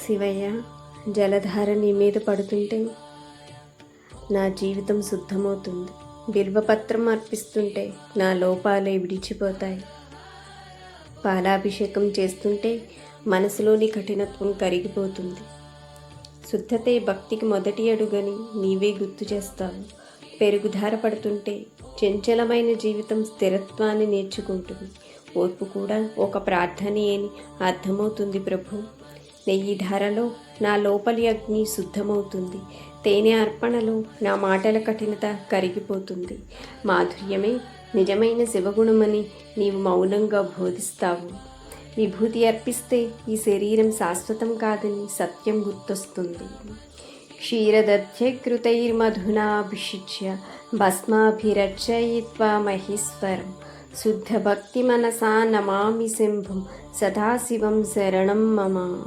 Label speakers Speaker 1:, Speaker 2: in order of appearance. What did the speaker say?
Speaker 1: శివయ్య, జలధార నీ మీద పడుతుంటే నా జీవితం శుద్ధమవుతుంది. బిల్వపత్రం అర్పిస్తుంటే నా లోపాలే విడిచిపోతాయి. పాలాభిషేకం చేస్తుంటే మనసులోని కఠినత్వం కరిగిపోతుంది. శుద్ధతే భక్తికి మొదటి అడుగని నీవే గుర్తు చేస్తావు. పెరుగుధార పడుతుంటే చంచలమైన జీవితం స్థిరత్వాన్ని నేర్చుకుంటుంది. ఓర్పు కూడా ఒక ప్రార్థనే అని అర్థమవుతుంది ప్రభు. నెయ్యి ధారలో నా లోపలి అగ్ని శుద్ధమవుతుంది. తేనె అర్పణలో నా మాటల కఠినత కరిగిపోతుంది. మాధుర్యమే నిజమైన శివగుణమని నీవు మౌనంగా బోధిస్తావు. విభూతి అర్పిస్తే ఈ శరీరం శాశ్వతం కాదని సత్యం గుర్తొస్తుంది. క్షీరదధ్యకృతైర్మధునాభిషిచ్య భస్మాభిరచయిత్వా మహేశ్వరం శుద్ధ భక్తి మనసా నమామి శంభుం సదాశివం శరణం మమ.